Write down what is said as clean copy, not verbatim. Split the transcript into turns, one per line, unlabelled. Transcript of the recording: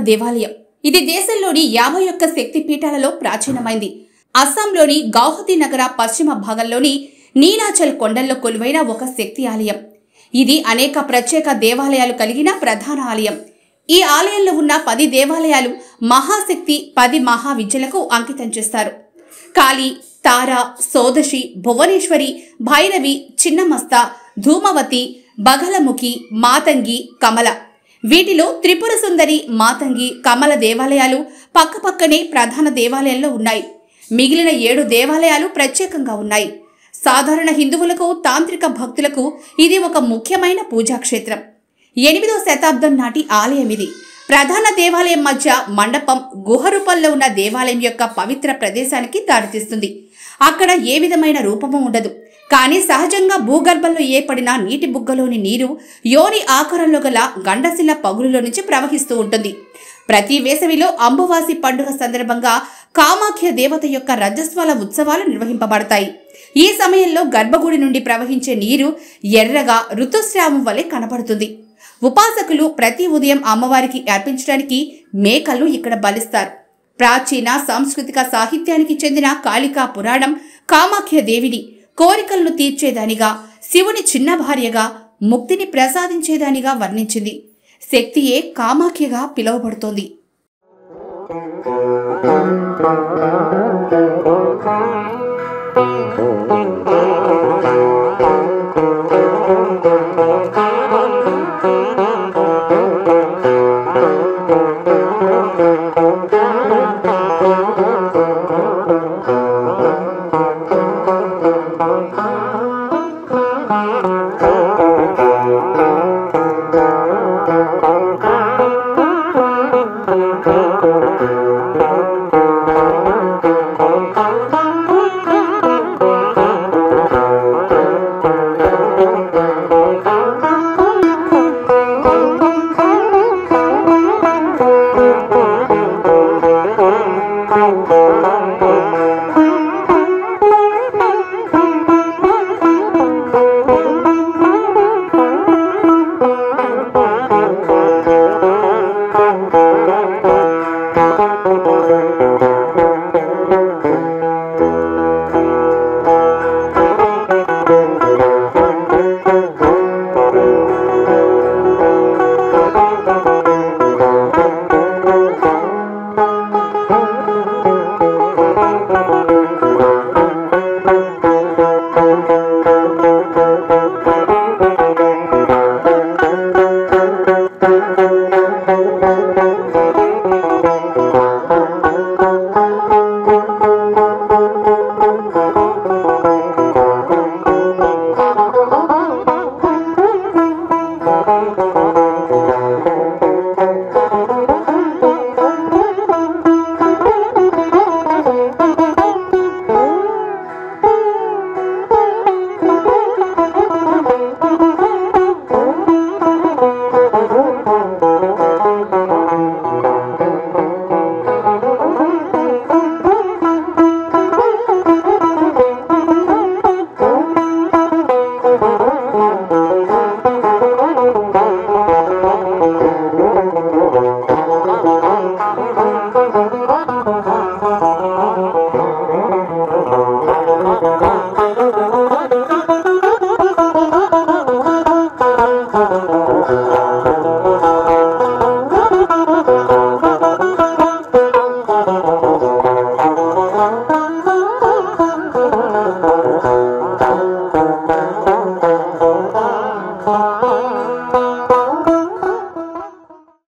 దేవాలయం. ఇది దేశంలోని 51 శక్తి పీఠాలలో ప్రాచీనమైంది. అస్సాంలోని గౌహతి నగర పశ్చిమ భాగంలోని నీలాచల్ కొండల్లో కొలువైన ఒక శక్తి ఆలయం. ఇది అనేక ప్రత్యేక దేవాలయాలు కలిగిన ప్రధాన ఆలయం. ఈ ఆలయంలో ఉన్న 10 దేవాలయాలు మహాశక్తి 10 మహావిద్యలకు అంకితం చేస్తారు. కాళీ, తార, సోదశి, భువనేశ్వరి, భైరవి, చిన్నమస్త, ధూమవతి, బగలముఖి, మాతంగి, కమల. వీటిలో త్రిపుర సుందరి, మాతంగి, కమల దేవాలయాలు పక్కపక్కనే ప్రధాన దేవాలయంలో ఉన్నాయి. మిగిలిన 7 దేవాలయాలు ప్రత్యేకంగా ఉన్నాయి. సాధారణ హిందువులకు, తాంత్రిక భక్తులకు ఇది ఒక ముఖ్యమైన పూజాక్షేత్రం. 8వ శతాబ్దం నాటి ఆలయం ఇది. ప్రధాన దేవాలయం మధ్య మండపం గుహ రూపంలో ఉన్న దేవాలయం యొక్క పవిత్ర ప్రదేశానికి దారితీస్తుంది. అక్కడ ఏ విధమైన రూపము ఉండదు, కానీ సహజంగా భూగర్భంలో ఏర్పడిన నీటి బుగ్గలోని నీరు యోని ఆకారంలో గల గండశిల పగులులో నుంచి ప్రవహిస్తూ ఉంటుంది. ప్రతి వేసవిలో అంబువాసి పండుగ సందర్భంగా కామాఖ్య దేవత యొక్క రజస్వల ఉత్సవాలు నిర్వహింపబడతాయి. ఈ సమయంలో గర్భగుడి నుండి ప్రవహించే నీరు ఎర్రగా ఋతుస్రావం వలె కనబడుతుంది. ఉపాసకులు ప్రతి ఉదయం అమ్మవారికి అర్పించడానికి మేకలు ఇక్కడ బలిస్తారు. ప్రాచీన సాంస్కృతిక సాహిత్యానికి చెందిన కాళికా పురాణం కామాఖ్య దేవిని కోరికలను తీర్చేదానిగా, శివుని చిన్న భార్యగా, ముక్తిని ప్రసాదించేదానిగా వర్ణించింది. శక్తియే కామాఖ్యగా పిలువబడుతోంది.